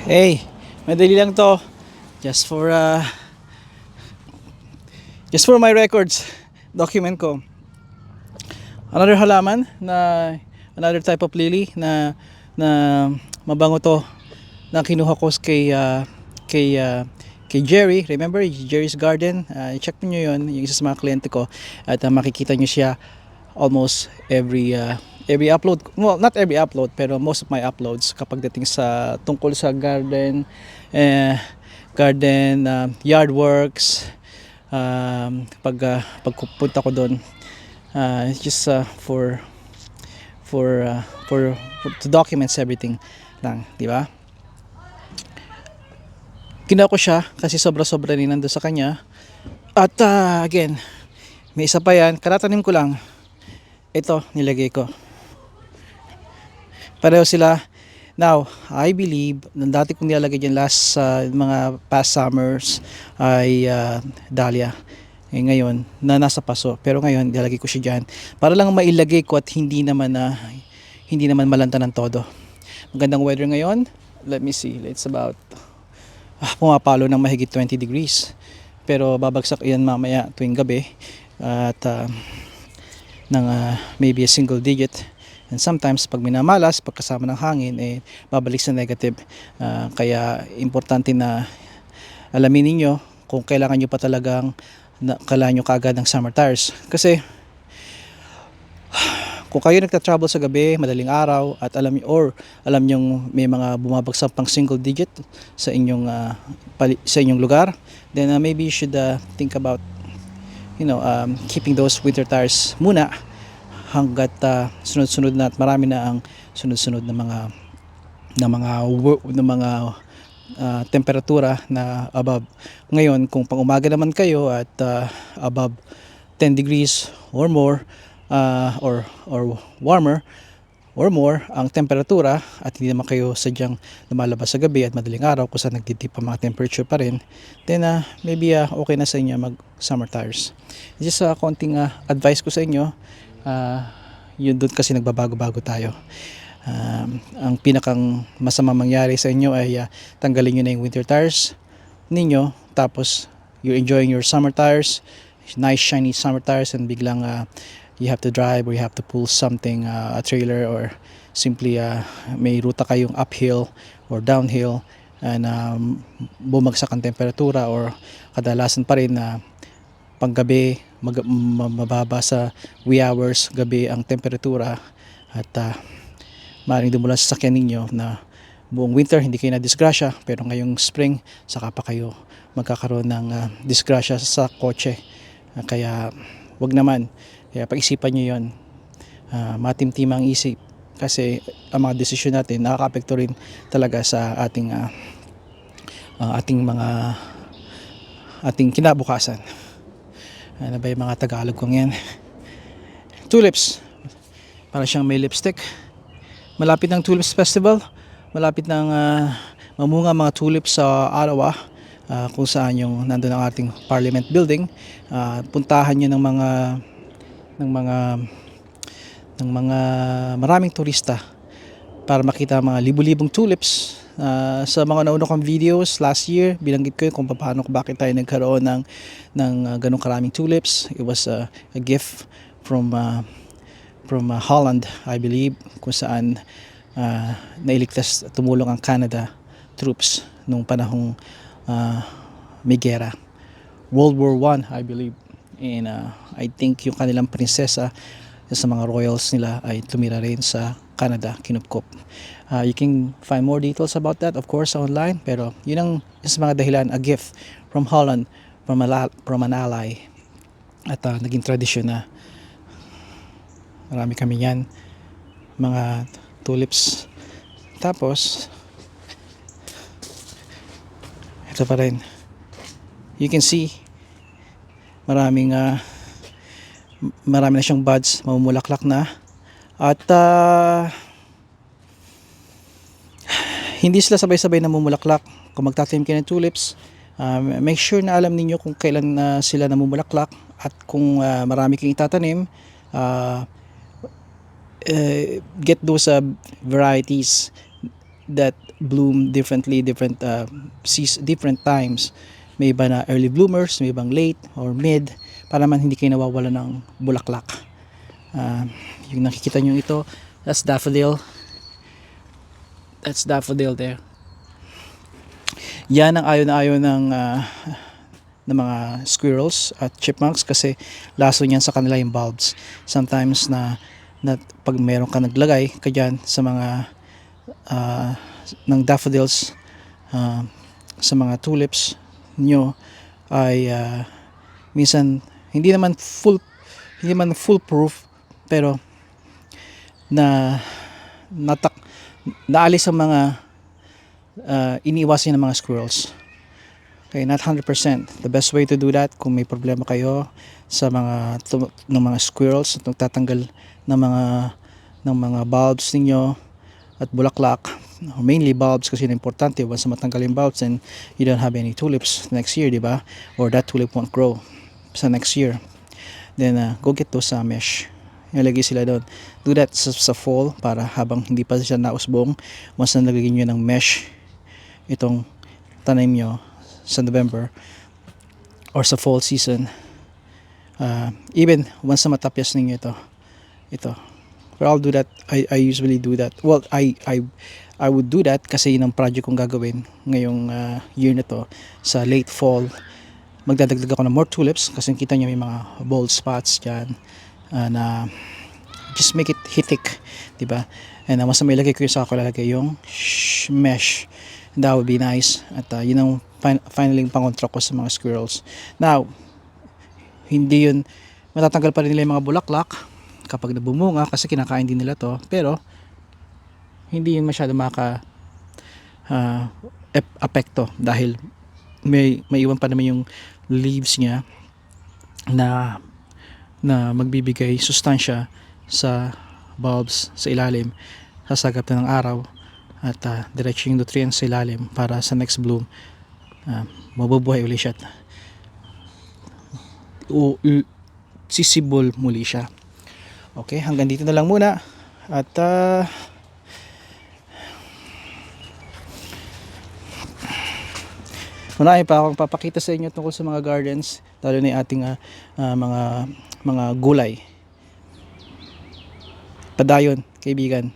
Hey, madali lang to. Just for my records, document ko. Another halaman na another type of lily na mabango to na kinuha ko kay kay Jerry. Remember Jerry's Garden? I-check niyo 'yon, yung isa sa mga kliyente ko at makikita niyo siya almost every upload. Well, not every upload pero most of my uploads kapag dating sa tungkol sa garden, yard works, pagpunta ko doon, just for to documents everything lang, di ba? Kinuha ko siya kasi sobra-sobra rin nando sa kanya. At again, may isa pa yan, karatanim ko lang. Ito, nilagay ko. Pareho sila. Now, I believe, nang dati kong nilalagay dyan last mga past summers ay dahlia. Ngayon, na nasa paso. Pero ngayon, nilalagay ko siya dyan. Para lang mailagay ko at hindi naman malanta ng todo. Magandang weather ngayon. Let me see. It's about pumapalo ng mahigit 20 degrees. Pero babagsak yan mamaya tuwing gabi. At ng maybe a single digit. And sometimes pag minamalas, pagkasama ng hangin, babalik sa negative. Kaya importante na alamin ninyo kung kailangan nyo pa talagang kailangan nyo kaagad ng summer tires. Kasi kung kayo nagta-travel sa gabi, madaling araw, at alam nyo may mga bumabagsak pang single digit sa inyong lugar, then maybe you should think about keeping those winter tires muna hanggat sunod-sunod na at marami na ang sunod-sunod na mga temperatura na above. Ngayon, kung pang umaga naman kayo at above 10 degrees or more, or warmer or more ang temperatura at hindi naman kayo sadyang lumalabas sa gabi at madaling araw kung saan nagtitip ang mga temperature pa rin, then maybe okay na sa inyo mag summer tires. Just konting advice ko sa inyo. Yun doon kasi nagbabago-bago tayo. Ang pinakang masama mangyari sa inyo ay tanggalin nyo na yung winter tires ninyo, tapos you're enjoying your summer tires, nice shiny summer tires, and biglang you have to drive or you have to pull something, a trailer, or simply may ruta kayong uphill or downhill and bumagsak ang temperatura, or kadalasan pa rin na panggabi mababa sa wee hours gabi ang temperatura at maaaring dumulan sa sasakyan ninyo na buong winter hindi kayo na disgrasya, pero ngayong spring saka pa kayo magkakaroon ng disgrasya sa kotse. Kaya wag naman. Kaya pag-isipan nyo yun, matimtim ang isip, kasi ang mga desisyon natin nakaka-apekto rin talaga sa ating kinabukasan. Ano ba yung mga Tagalog kong yan? Tulips. Para siyang may lipstick. Malapit ng Tulips Festival. Malapit ng mamunga mga tulips sa Ottawa, kung saan yung nandun ang ating Parliament Building. Puntahan nyo ng mga maraming turista para makita mga libu-libong tulips. Sa mga nauna kong videos last year, binanggit ko kung bakit tayo nagkaroon ng ganong karaming tulips. It was a gift from Holland, I believe, kung saan nailigtas, tumulong ang Canada troops nung panahong may gera, World War I believe. And I think yung kanilang prinsesa sa mga royals nila ay tumira rin sa Canada, kinupkop. You can find more details about that, of course, online. Pero yun ang isa mga dahilan, a gift from Holland, from an ally. At naging tradisyon na marami kami yan, mga tulips. Tapos ito pa rin, you can see marami na siyang buds, mamumulaklak na. At hindi sila sabay-sabay na mamumulaklak. Kung magtatanim kayo ng tulips, make sure na alam niyo kung kailan sila namumulaklak, at kung marami kayong itatanim, get those varieties that bloom differently, different times. May iba na early bloomers, may ibang late or mid, para man hindi kayo nawawala ng bulaklak. Yung nakikita nyo ito, that's daffodil. That's daffodil there. Yan ang ayaw na ayaw ng mga squirrels at chipmunks, kasi laso niyan sa kanila yung bulbs. Sometimes na pag meron ka naglagay ka dyan sa mga ng daffodils, sa mga tulips nyo, ay minsan hindi man foolproof, pero naalis ang mga iniiwasan ng mga squirrels. Okay, not 100%. The best way to do that, kung may problema kayo sa ng mga squirrels at nagtatanggal ng mga bulbs ninyo at bulaklak, mainly bulbs, kasi importante once matanggal yung bulbs and you don't have any tulips next year, di ba? Or that tulip won't grow sa next year. Then go get those mesh. Ilagay sila doon. Do that sa fall, para habang hindi pa siya nausbong, once na nalagay nyo ng mesh itong tanim nyo sa November or sa fall season, even once na matapyas ninyo ito. But I'll do that. I usually do that. Well, I would do that kasi yun ang project kong gagawin ngayong year na to. Sa late fall, magdadagdag ako ng more tulips, kasi kita niyo may mga bold spots dyan, na just make it hitik, diba? And once na may lagay ko yung sako, lalagay yung mesh. That would be nice. At yun ang finally pangontra ko sa mga squirrels. Now, hindi yun, matatanggal pa rin nila yung mga bulaklak kapag nabumunga, kasi kinakain din nila to, pero hindi yun masyado apekto, dahil may iwan pa naman yung leaves niya na magbibigay sustansya sa bulbs sa ilalim, sasagap na ng araw, at diretso yung nutrients sa ilalim para sa next bloom mabubuhay uli siya, sisibol muli siya. Okay, hanggang dito na lang muna, at marami pa akong papakita sa inyo tungkol sa mga gardens, lalo na yung ating mga gulay. Padayon, kaibigan.